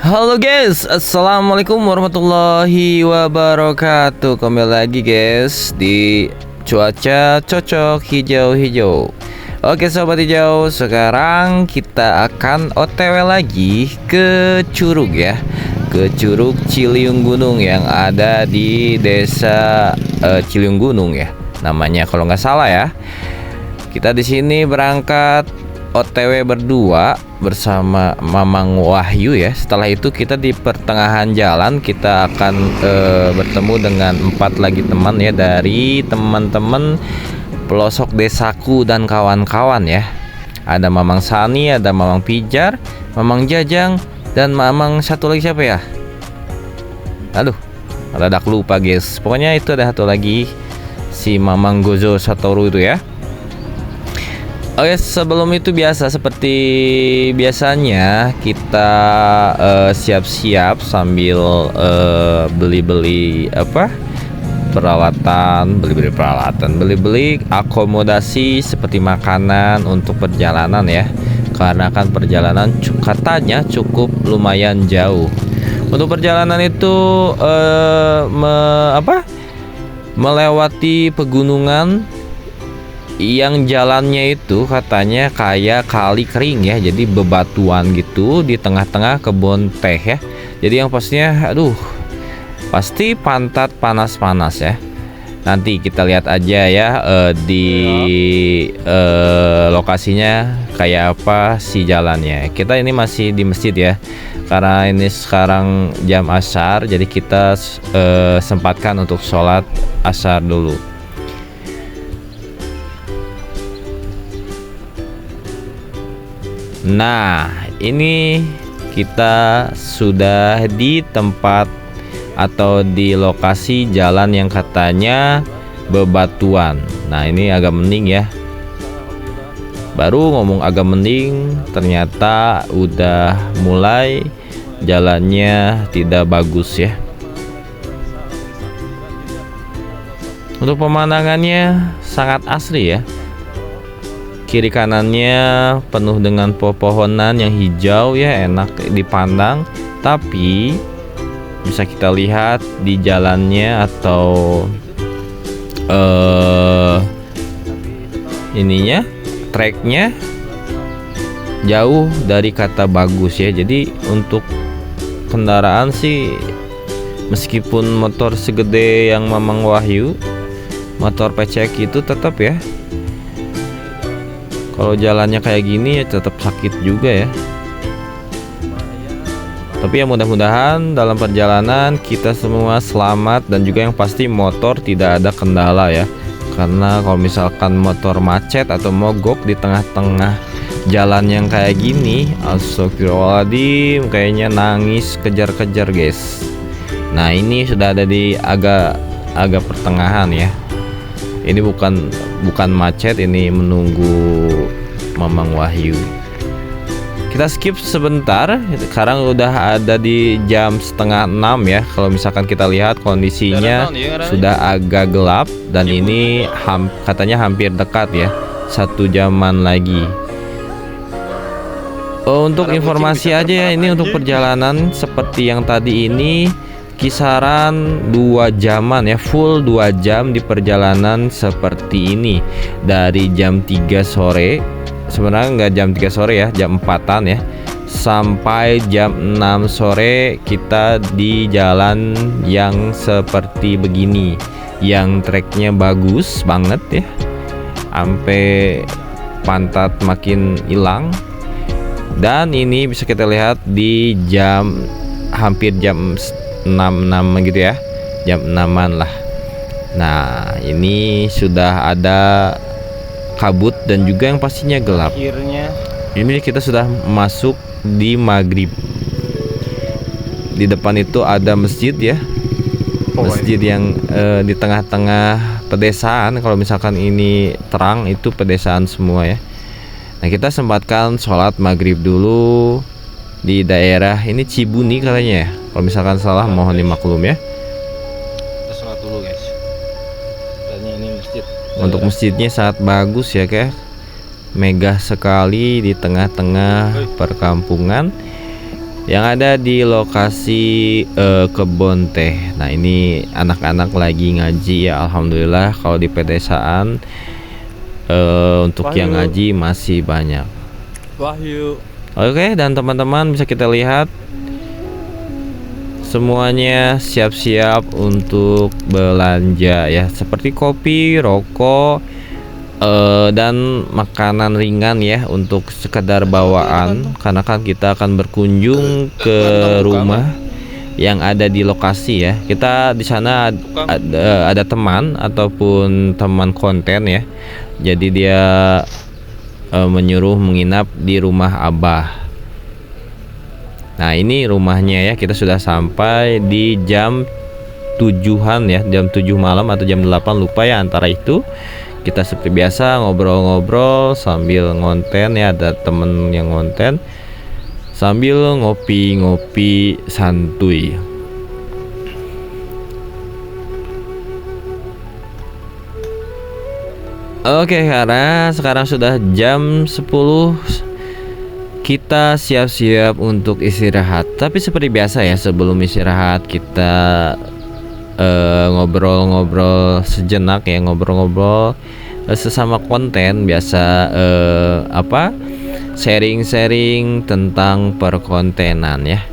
Halo guys, assalamualaikum warahmatullahi wabarakatuh. Kembali lagi guys di cuaca cocok hijau-hijau. Oke sobat hijau, sekarang kita akan OTW lagi ke Curug ya, ke Curug Ciliung Gunung yang ada di desa Ciliung Gunung ya, namanya kalau nggak salah ya. Kita di sini berangkat OTW berdua bersama Mamang Wahyu ya. Setelah itu kita di pertengahan jalan kita akan bertemu dengan 4 lagi teman ya, dari teman-teman pelosok desaku dan kawan-kawan ya. Ada Mamang Sani, ada Mamang Pijar, Mamang Jajang, dan Mamang satu lagi siapa ya? Aduh, rada lupa guys. Pokoknya itu ada satu lagi, si Mamang Gozo Satoru itu ya. Oke, sebelum itu seperti biasanya kita siap-siap sambil beli-beli peralatan, beli-beli akomodasi seperti makanan untuk perjalanan ya. Karena kan perjalanan katanya cukup lumayan jauh. Untuk perjalanan itu melewati pegunungan yang jalannya itu katanya kayak kali kering ya, jadi bebatuan gitu di tengah-tengah kebun teh ya. Jadi yang pastinya pasti pantat panas-panas ya. Nanti kita lihat aja ya di lokasinya kayak apa si jalannya. Kita ini masih di masjid ya, karena ini sekarang jam asar, jadi kita sempatkan untuk sholat asar dulu. Nah, ini kita sudah di tempat atau di lokasi jalan yang katanya bebatuan. Nah, ini agak mending ya. Baru ngomong agak mending, ternyata udah mulai jalannya tidak bagus ya. Untuk pemandangannya sangat asri ya. Kiri kanannya penuh dengan pepohonan yang hijau ya, enak dipandang. Tapi bisa kita lihat di jalannya atau treknya jauh dari kata bagus ya. Jadi untuk kendaraan sih, meskipun motor segede yang Mamang Wahyu, motor pecek itu tetap ya, kalau jalannya kayak gini ya tetap sakit juga ya. Tapi ya mudah-mudahan dalam perjalanan kita semua selamat, dan juga yang pasti motor tidak ada kendala ya. Karena kalau misalkan motor macet atau mogok di tengah-tengah jalan yang kayak gini, astagfirullahaladzim, kayaknya nangis kejar-kejar guys. Nah, ini sudah ada di agak pertengahan ya. Ini bukan macet, ini menunggu Mamang Wahyu. Kita skip sebentar. Sekarang udah ada di jam 5:30 ya. Kalau misalkan kita lihat kondisinya sudah agak gelap, dan ini katanya hampir dekat ya, 1 jaman lagi. Untuk informasi aja ya, ini untuk perjalanan seperti yang tadi ini kisaran 2 jaman ya, full 2 jam di perjalanan seperti ini. Dari jam 3 sore, sebenarnya nggak jam 3 sore ya, jam 4-an ya, sampai jam 6 sore kita di jalan yang seperti begini, yang treknya bagus banget ya, sampai pantat makin hilang. Dan ini bisa kita lihat di hampir jam 6 gitu ya, jam 6-an lah. Nah, ini sudah ada kabut dan juga yang pastinya gelap. Akhirnya ini kita sudah masuk di maghrib. Di depan itu ada masjid ya, masjid yang di tengah-tengah pedesaan. Kalau misalkan ini terang, itu pedesaan semua ya. Nah, kita sempatkan sholat maghrib dulu di daerah ini Cibuni katanya ya. Kalau misalkan salah mohon dimaklum ya. Kita sholat dulu guys. Tanya ini masjid. Untuk masjidnya sangat bagus ya, kayak megah sekali di tengah-tengah perkampungan. yang ada di lokasi kebun teh. Nah, ini anak-anak lagi ngaji ya, alhamdulillah. Kalau di pedesaan untuk yang ngaji masih banyak. Wahyu. Oke, dan teman-teman bisa kita lihat semuanya siap-siap untuk belanja ya, seperti kopi, rokok, dan makanan ringan ya untuk sekedar bawaan, karena kan kita akan berkunjung ke rumah yang ada di lokasi ya. Kita di sana ada teman ataupun teman konten ya. Jadi dia menyuruh menginap di rumah Abah. Nah, ini rumahnya ya. Kita sudah sampai di jam 7-an ya, jam 7 malam atau jam 8, lupa ya antara itu. Kita seperti biasa ngobrol-ngobrol sambil ngonten ya, ada temen yang ngonten sambil ngopi-ngopi santuy. Oke, karena sekarang sudah jam 10, kita siap-siap untuk istirahat. Tapi seperti biasa ya, sebelum istirahat kita ngobrol-ngobrol sejenak ya, ngobrol-ngobrol sesama konten biasa, sharing-sharing tentang perkontenan ya.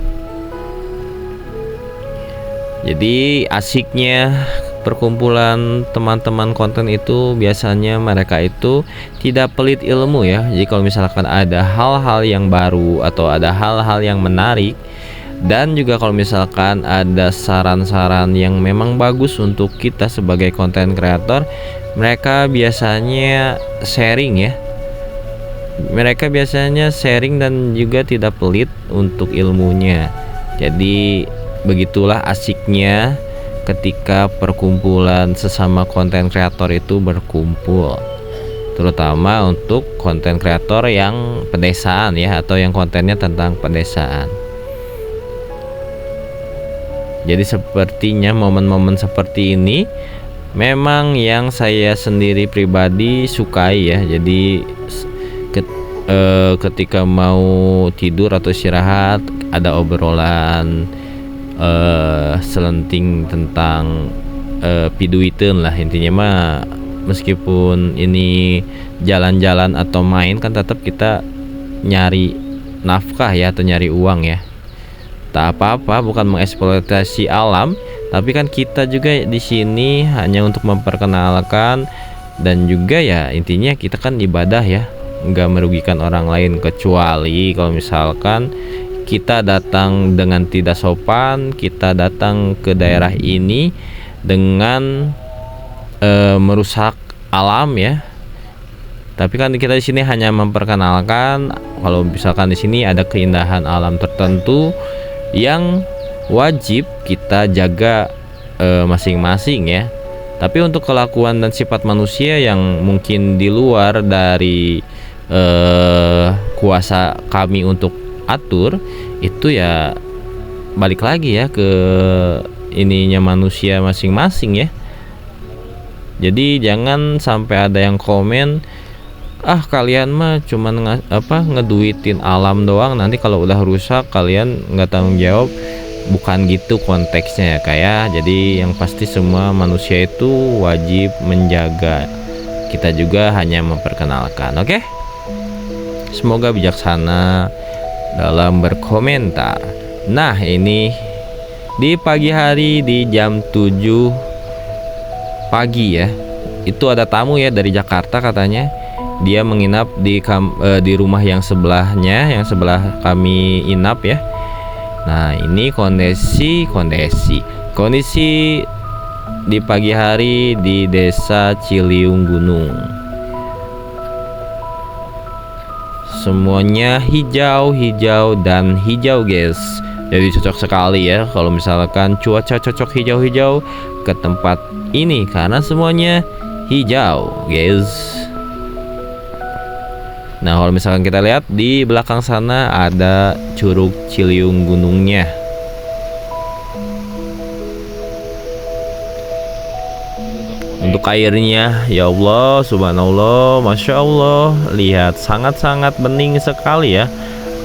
Jadi asiknya perkumpulan teman-teman konten itu biasanya mereka itu tidak pelit ilmu ya. Jadi kalau misalkan ada hal-hal yang baru atau ada hal-hal yang menarik, dan juga kalau misalkan ada saran-saran yang memang bagus untuk kita sebagai konten kreator, mereka biasanya sharing ya. Mereka biasanya sharing dan juga tidak pelit untuk ilmunya. Jadi begitulah asiknya ketika perkumpulan sesama konten kreator itu berkumpul, terutama untuk konten kreator yang pedesaan ya, atau yang kontennya tentang pedesaan. Jadi sepertinya momen-momen seperti ini memang yang saya sendiri pribadi sukai ya. Jadi ketika mau tidur atau istirahat, ada obrolan selenting tentang piduiten lah, intinya mah meskipun ini jalan-jalan atau main kan tetap kita nyari nafkah ya, atau nyari uang ya. Tak apa-apa, bukan mengeksploitasi alam, tapi kan kita juga di sini hanya untuk memperkenalkan, dan juga ya intinya kita kan ibadah ya, nggak merugikan orang lain. Kecuali kalau misalkan kita datang dengan tidak sopan, kita datang ke daerah ini dengan merusak alam ya. Tapi kan kita di sini hanya memperkenalkan kalau misalkan di sini ada keindahan alam tertentu yang wajib kita jaga masing-masing ya. Tapi untuk kelakuan dan sifat manusia yang mungkin di luar dari kuasa kami untuk atur, itu ya balik lagi ya ke ininya manusia masing-masing ya. Jadi jangan sampai ada yang komen, kalian mah cuman ngeduitin alam doang, nanti kalau udah rusak kalian nggak tanggung jawab. Bukan gitu konteksnya ya kayak. Jadi yang pasti semua manusia itu wajib menjaga. Kita juga hanya memperkenalkan. Oke? Semoga bijaksana dalam berkomentar. Nah, ini di pagi hari di jam 7 pagi ya. Itu ada tamu ya dari Jakarta katanya. Dia menginap di rumah yang sebelahnya, yang sebelah kami inap ya. Nah, ini kondisi di pagi hari di Desa Ciliung Gunung. Semuanya hijau dan hijau guys. Jadi cocok sekali ya kalau misalkan cuaca cocok hijau-hijau ke tempat ini, karena semuanya hijau guys. Nah, kalau misalkan kita lihat di belakang sana ada Curug Ciliung Gunungnya. Untuk airnya, ya Allah, subhanallah, masya Allah, lihat sangat-sangat bening sekali ya.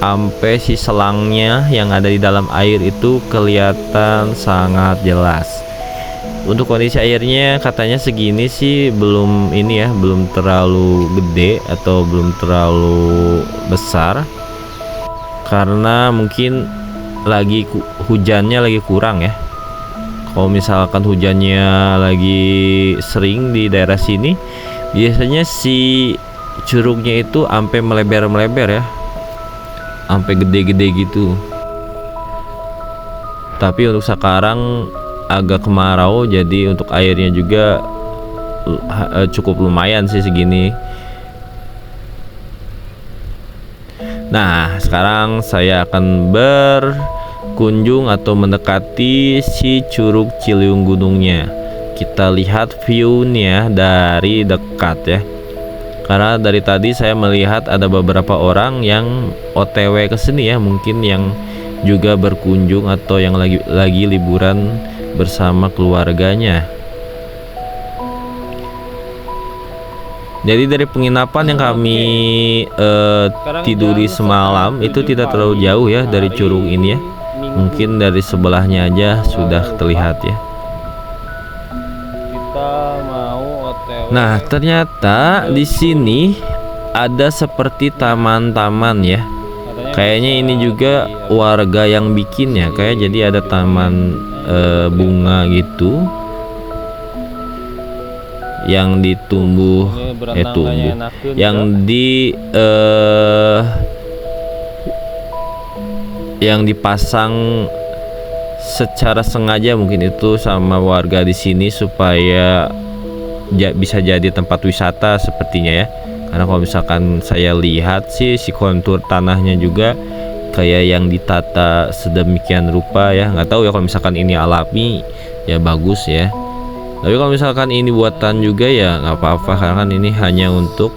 sampai si selangnya yang ada di dalam air itu kelihatan sangat jelas. Untuk kondisi airnya katanya segini sih belum ini ya, belum terlalu gede atau belum terlalu besar, karena mungkin lagi hujannya lagi kurang ya. Kalau misalkan hujannya lagi sering di daerah sini, biasanya si curugnya itu sampai melebar-melebar ya, sampai gede-gede gitu. Tapi untuk sekarang agak kemarau, jadi untuk airnya juga cukup lumayan sih segini. Nah, sekarang saya akan berkunjung atau mendekati si Curug Ciliwung Gunungnya. Kita lihat view-nya dari dekat ya. Karena dari tadi saya melihat ada beberapa orang yang OTW ke sini ya, mungkin yang juga berkunjung atau yang lagi liburan bersama keluarganya. Jadi dari penginapan yang kami tiduri semalam itu tidak terlalu jauh ya dari curug ini ya. Mungkin dari sebelahnya aja sudah terlihat ya. Kita mau OTW. Nah, ternyata di sini ada seperti taman-taman ya. Kayaknya ini juga warga yang bikin ya. Kayak jadi ada taman bunga gitu yang ditumbuh yang dipasang secara sengaja mungkin itu sama warga di sini supaya bisa jadi tempat wisata sepertinya ya. Karena kalau misalkan saya lihat sih si kontur tanahnya juga kayak yang ditata sedemikian rupa ya. Nggak tahu ya kalau misalkan ini alami ya bagus ya. Tapi kalau misalkan ini buatan juga ya nggak apa-apa, karena kan ini hanya untuk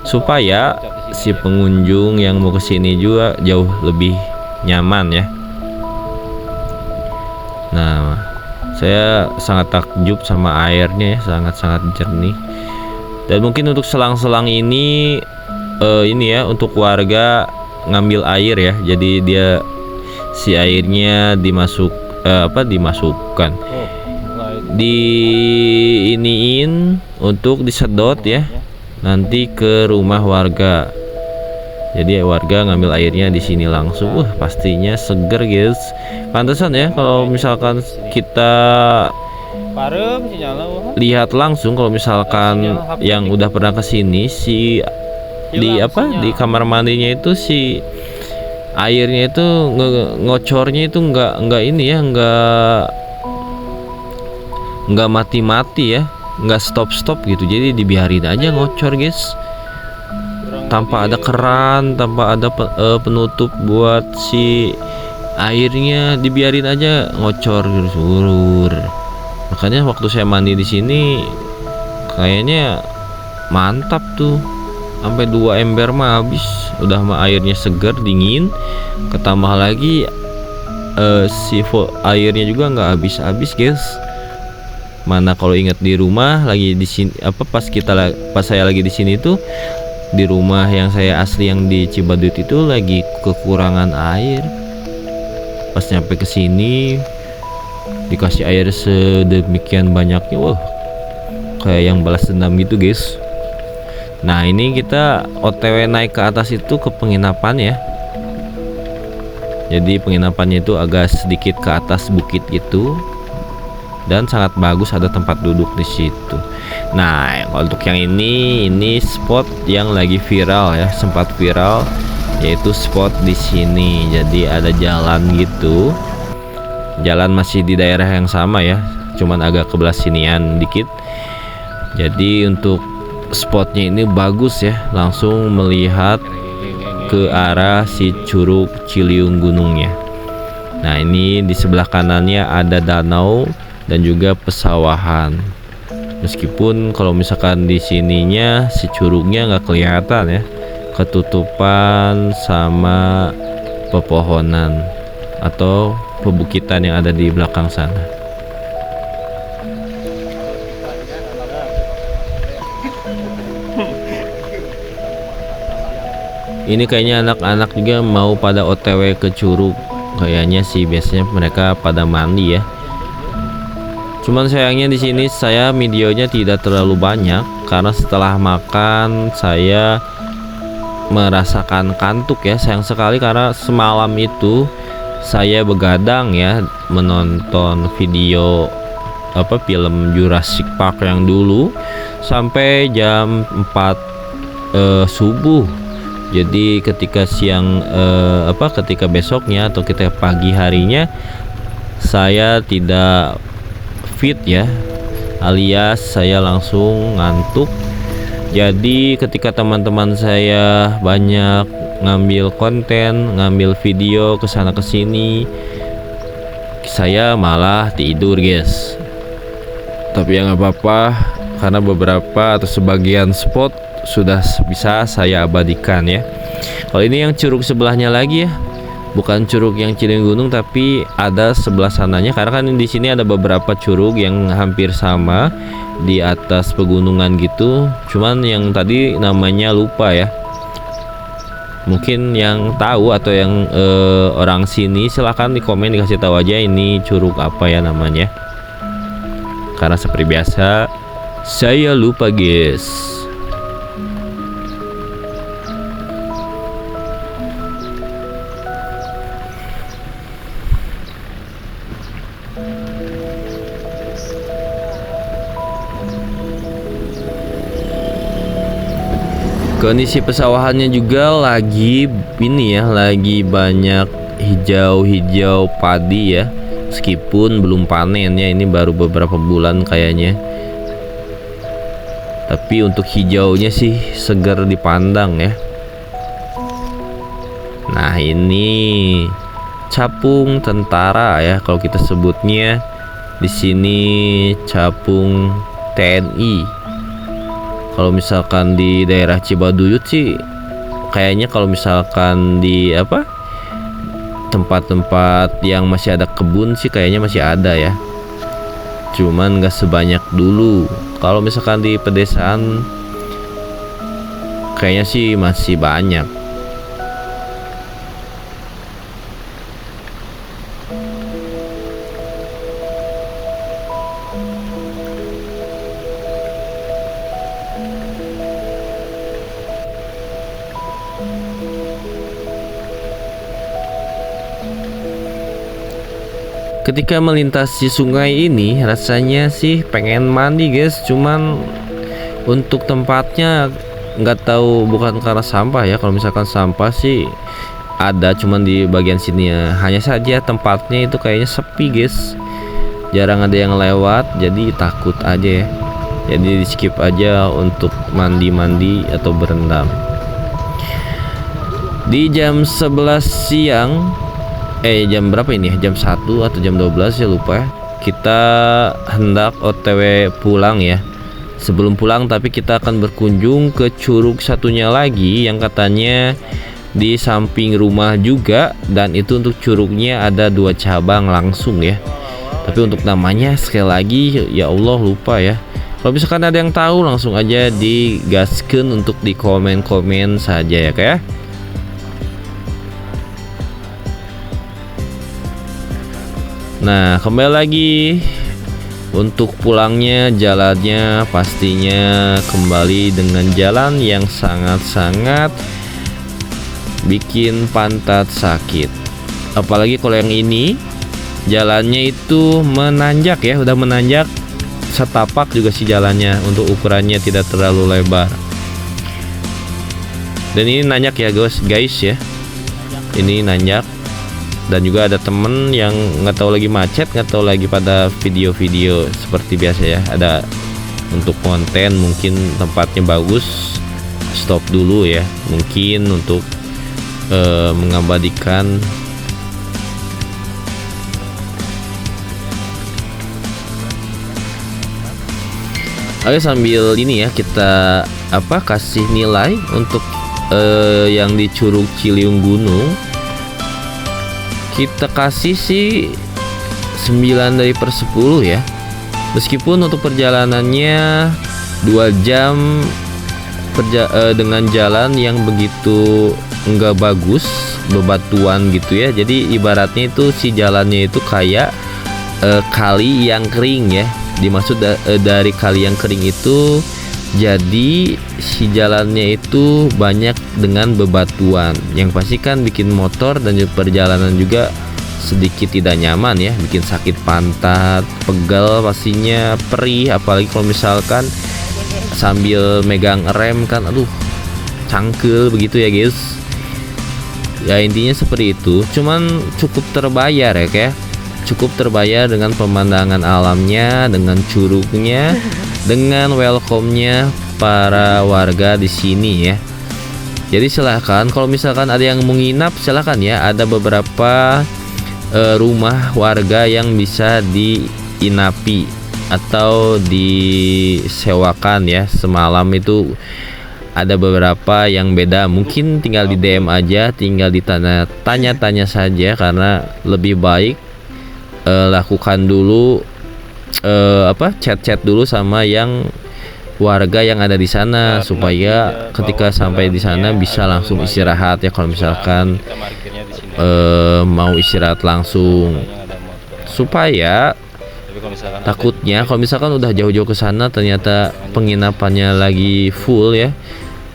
supaya si pengunjung yang mau kesini juga jauh lebih nyaman ya. Nah, saya sangat takjub sama airnya ya, sangat-sangat jernih. Dan mungkin untuk selang-selang ini ya untuk warga ngambil air ya. Jadi dia si airnya dimasukkan iniin untuk disedot ya nanti ke rumah warga. Jadi warga ngambil airnya di sini langsung. Pastinya seger guys. Pantesan ya kalau misalkan kita lihat langsung, kalau misalkan yang udah pernah kesini si di kamar mandinya itu si airnya itu ngocornya itu nggak ini ya, nggak mati-mati ya, nggak stop gitu. Jadi dibiarin aja ngocor guys, tanpa ada keran, tanpa ada penutup buat si airnya, dibiarin aja ngocor surur. Makanya waktu saya mandi di sini kayaknya mantap tuh, sampai 2 ember mah habis. Udah mah airnya segar dingin, ketambah lagi airnya juga nggak habis guys. Mana kalau ingat di rumah lagi di sini pas saya lagi di sini tuh, di rumah yang saya asli yang di Cibaduyut itu lagi kekurangan air. Pas nyampe ke sini dikasih air sedemikian banyaknya, wah kayak yang balas dendam gitu guys. Nah, ini kita OTW naik ke atas itu ke penginapan ya. Jadi penginapannya itu agak sedikit ke atas bukit gitu, dan sangat bagus, ada tempat duduk di situ. Nah, untuk yang ini spot yang lagi viral ya, sempat viral, yaitu spot di sini. Jadi ada jalan gitu, jalan masih di daerah yang sama ya, cuman agak kebelah sinian dikit. Jadi untuk spotnya ini bagus ya, langsung melihat ke arah si Curug Ciliwung Gunungnya. Nah, ini di sebelah kanannya ada danau dan juga pesawahan. Meskipun kalau misalkan di sininya si curugnya nggak kelihatan ya, ketutupan sama pepohonan atau pebukitan yang ada di belakang sana. Ini kayaknya anak-anak juga mau pada OTW ke Curug. Kayaknya sih biasanya mereka pada mandi ya. Cuman sayangnya di sini saya videonya tidak terlalu banyak karena setelah makan saya merasakan kantuk ya. Sayang sekali karena semalam itu saya begadang ya menonton video film Jurassic Park yang dulu sampai jam 4 subuh. Jadi ketika ketika besoknya atau ketika pagi harinya saya tidak fit ya, alias saya langsung ngantuk. Jadi ketika teman-teman saya banyak ngambil konten, ngambil video kesana kesini, saya malah tidur guys. Tapi ya nggak apa-apa karena beberapa atau sebagian spot sudah bisa saya abadikan ya. Kalau ini yang curug sebelahnya lagi ya, bukan curug yang Cileung Gunung tapi ada sebelah sananya, karena kan di sini ada beberapa curug yang hampir sama di atas pegunungan gitu. Cuman yang tadi namanya lupa ya. Mungkin yang tahu atau yang orang sini silahkan di komen dikasih tahu aja ini curug apa ya namanya. Karena seperti biasa saya lupa guys. Kondisi pesawahannya juga lagi ini ya, lagi banyak hijau-hijau padi ya. Meskipun belum panen ya, ini baru beberapa bulan kayaknya. Tapi untuk hijaunya sih segar dipandang ya. Nah, ini capung tentara ya kalau kita sebutnya. Di sini capung TNI. Kalau misalkan di daerah Cibaduyut sih kayaknya kalau misalkan di tempat-tempat yang masih ada kebun sih kayaknya masih ada ya. Cuman nggak sebanyak dulu. Kalau misalkan di pedesaan kayaknya sih masih banyak. Ketika melintasi sungai ini rasanya sih pengen mandi guys, cuman untuk tempatnya nggak tahu, bukan karena sampah ya. Kalau misalkan sampah sih ada, cuman di bagian sini ya. Hanya saja tempatnya itu kayaknya sepi guys, jarang ada yang lewat, jadi takut aja ya. Jadi di skip aja untuk mandi-mandi atau berendam. Di jam 11 siang jam berapa ini ya? Jam 1 atau jam 12 ya lupa ya. Kita hendak OTW pulang ya. Sebelum pulang tapi kita akan berkunjung ke curug satunya lagi yang katanya di samping rumah juga, dan itu untuk curugnya ada 2 cabang langsung ya. Tapi untuk namanya sekali lagi ya Allah lupa ya. Kalau misalkan ada yang tahu langsung aja digaskan untuk di komen-komen saja ya kayak. Nah, kembali lagi untuk pulangnya, jalannya pastinya kembali dengan jalan yang sangat-sangat bikin pantat sakit. Apalagi kalau yang ini jalannya itu menanjak ya, udah menanjak setapak juga sih jalannya, untuk ukurannya tidak terlalu lebar. Dan ini nanjak ya guys ya. Ini nanjak. Dan juga ada temen yang nggak tahu lagi macet, nggak tahu lagi pada video-video seperti biasa ya. Ada untuk konten mungkin tempatnya bagus, stop dulu ya. Mungkin untuk mengabadikan Ayo sambil ini ya kita kasih nilai untuk yang di Curug Cileung Gunung. Kita kasih sih 9 dari per 10 ya. Meskipun untuk perjalanannya 2 jam dengan jalan yang begitu nggak bagus, bebatuan gitu ya. Jadi ibaratnya itu si jalannya itu kayak kali yang kering ya. Dimaksud dari kali yang kering itu, jadi si jalannya itu banyak dengan bebatuan. Yang pasti kan bikin motor dan perjalanan juga sedikit tidak nyaman ya, bikin sakit pantat, pegal pastinya, perih, apalagi kalau misalkan sambil megang rem kan, aduh cangkel begitu ya guys. Ya intinya seperti itu. Cuman cukup terbayar ya kayak, cukup terbayar dengan pemandangan alamnya, dengan curugnya, dengan welcome-nya para warga di sini ya. Jadi silahkan kalau misalkan ada yang mau nginap, silahkan ya, ada beberapa rumah warga yang bisa diinapi atau disewakan ya semalam. Itu ada beberapa yang beda, mungkin tinggal di DM aja, tinggal tanya-tanya saja, karena lebih baik lakukan dulu chat-chat dulu sama yang warga yang ada di sana, supaya ketika sampai di sana bisa langsung istirahat ya. Kalau misalkan mau istirahat langsung, supaya takutnya kalau misalkan udah jauh-jauh ke sana ternyata penginapannya lagi full ya,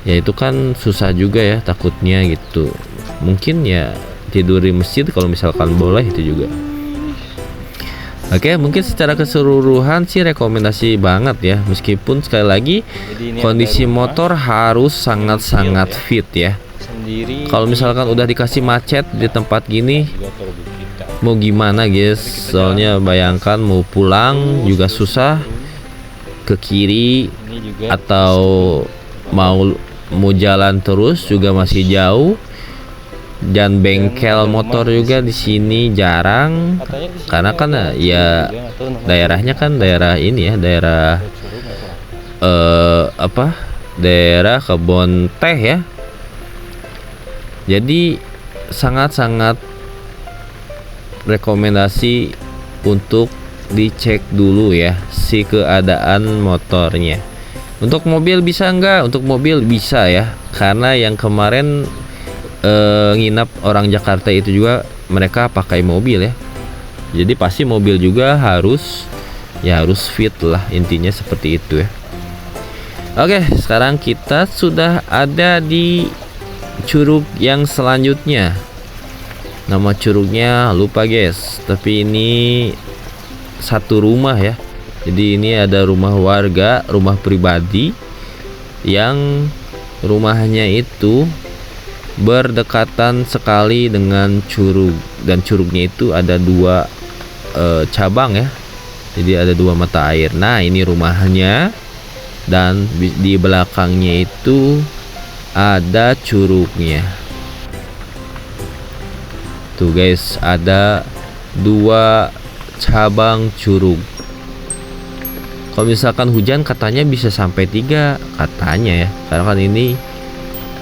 ya itu kan susah juga ya, takutnya gitu. Mungkin ya tidur di masjid kalau misalkan boleh, itu juga. Oke, mungkin secara keseluruhan sih rekomendasi banget ya. Meskipun sekali lagi kondisi motor harus sangat-sangat fit ya. Kalau misalkan udah dikasih macet di tempat gini, mau gimana guys? Soalnya bayangkan mau pulang juga susah, ke kiri atau mau jalan terus juga masih jauh. Dan bengkel motor juga di sini jarang, karena kan ya daerahnya kan daerah ini ya, daerah daerah kebun teh ya. Jadi sangat-sangat rekomendasi untuk dicek dulu ya si keadaan motornya. Untuk mobil bisa enggak? Untuk mobil bisa ya, karena yang kemarin nginap orang Jakarta itu juga mereka pakai mobil ya. Jadi pasti mobil juga harus fit lah, intinya seperti itu ya. Oke, sekarang kita sudah ada di curug yang selanjutnya. Nama curugnya lupa guys, tapi ini satu rumah ya. Jadi ini ada rumah warga, rumah pribadi, yang rumahnya itu berdekatan sekali dengan curug, dan curugnya itu ada dua cabang ya. Jadi ada dua mata air. Nah ini rumahnya, dan di belakangnya itu ada curugnya. Tuh guys, ada dua cabang curug. Kalau misalkan hujan katanya bisa sampai 3 katanya ya, karena kan ini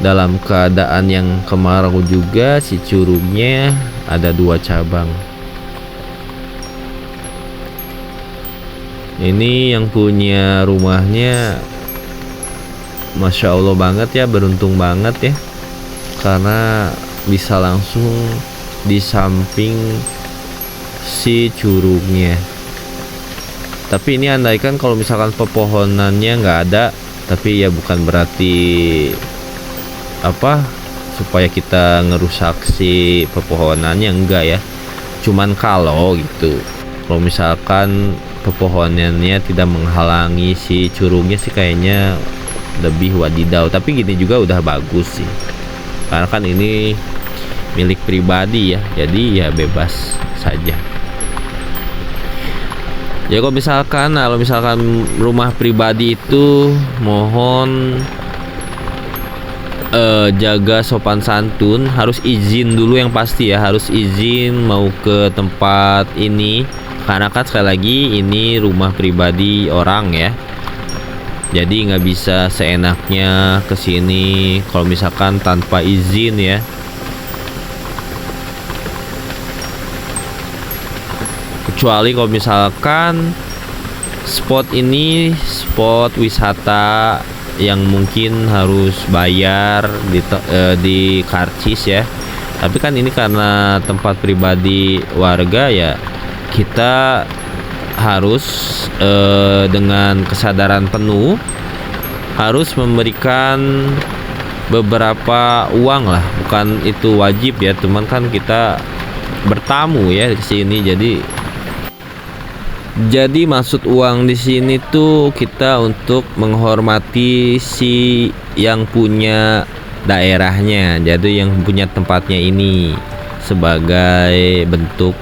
dalam keadaan yang kemarau juga. Si curugnya ada 2 cabang. Ini yang punya rumahnya Masya Allah banget ya, beruntung banget ya, karena bisa langsung di samping si curugnya. Tapi ini andaikan kalau misalkan pepohonannya nggak ada, tapi ya bukan berarti supaya kita ngerusak si pepohonannya, enggak ya. Cuman kalau misalkan pepohonannya tidak menghalangi si curugnya sih, kayaknya lebih wadidaw. Tapi gini juga udah bagus sih, karena kan ini milik pribadi ya, jadi ya bebas saja. Ya kalau misalkan rumah pribadi itu mohon jaga sopan santun, harus izin dulu yang pasti ya, harus izin mau ke tempat ini, karena kan sekali lagi ini rumah pribadi orang ya. Jadi nggak bisa seenaknya kesini kalau misalkan tanpa izin ya. Kecuali kalau misalkan spot ini spot wisata yang mungkin harus bayar di karcis ya. Tapi kan ini karena tempat pribadi warga ya, kita harus dengan kesadaran penuh harus memberikan beberapa uang lah. Bukan itu wajib ya, cuman kan kita bertamu ya di sini. Jadi maksud uang di sini tuh kita untuk menghormati si yang punya daerahnya, jadi yang punya tempatnya ini, sebagai bentuk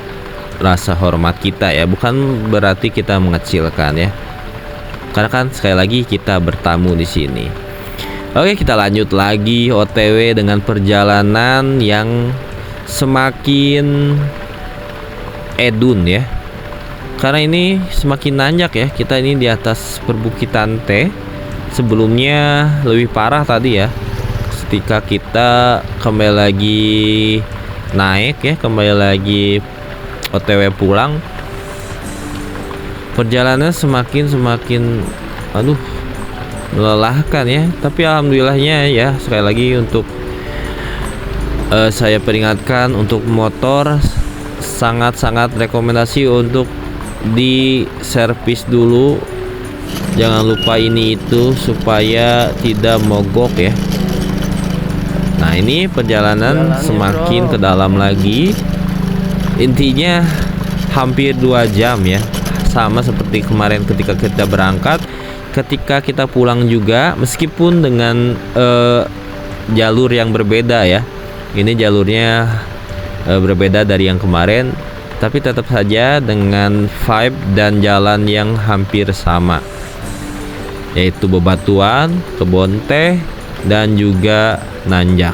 rasa hormat kita ya. Bukan berarti kita mengecilkan ya, karena kan sekali lagi kita bertamu di sini. Oke, kita lanjut lagi OTW dengan perjalanan yang semakin edun ya, karena ini semakin nanjak ya. Kita ini di atas perbukitan teh. Sebelumnya lebih parah tadi ya, ketika kita kembali lagi naik ya, kembali lagi OTW pulang, perjalanan semakin melelahkan ya. Tapi alhamdulillahnya ya, sekali lagi untuk saya peringatkan, untuk motor sangat rekomendasi untuk di servis dulu. Jangan lupa ini itu supaya tidak mogok ya. Nah, ini perjalanan semakin ke dalam lagi. Intinya hampir 2 jam ya. Sama seperti kemarin ketika kita berangkat, ketika kita pulang juga, meskipun dengan jalur yang berbeda ya. Ini jalurnya berbeda dari yang kemarin, tapi tetap saja dengan vibe dan jalan yang hampir sama, yaitu bebatuan, kebun teh, dan juga nanjak.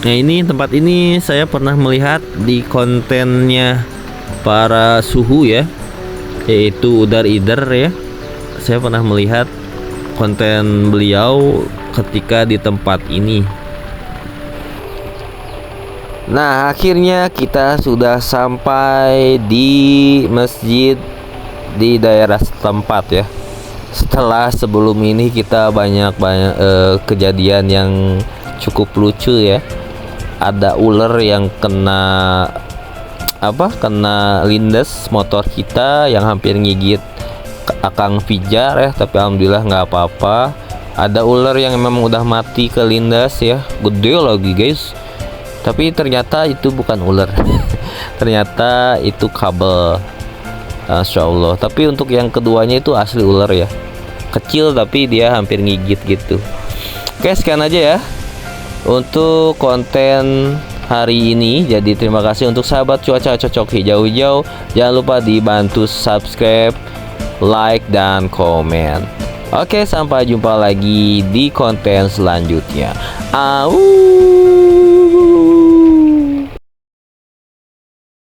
Nah, ini tempat ini saya pernah melihat di kontennya para suhu ya, yaitu Udar Ider ya. Saya pernah melihat konten beliau ketika di tempat ini. Nah, akhirnya kita sudah sampai di masjid di daerah setempat ya. Setelah sebelum ini kita banyak kejadian yang cukup lucu ya. Ada ular yang kena lindes motor kita yang hampir ngigit Akang Fijar ya, tapi alhamdulillah nggak apa-apa. Ada ular yang memang udah mati kelindas ya, gede lagi guys. Tapi ternyata itu bukan ular. Ternyata itu kabel. Masya Allah. Tapi untuk yang keduanya itu asli ular ya, kecil tapi dia hampir ngigit gitu. Oke, sekian aja ya untuk konten hari ini. Jadi terima kasih untuk sahabat cuaca cocok hijau-hijau. Jangan lupa dibantu subscribe, like, dan komen. Oke, sampai jumpa lagi di konten selanjutnya. Au.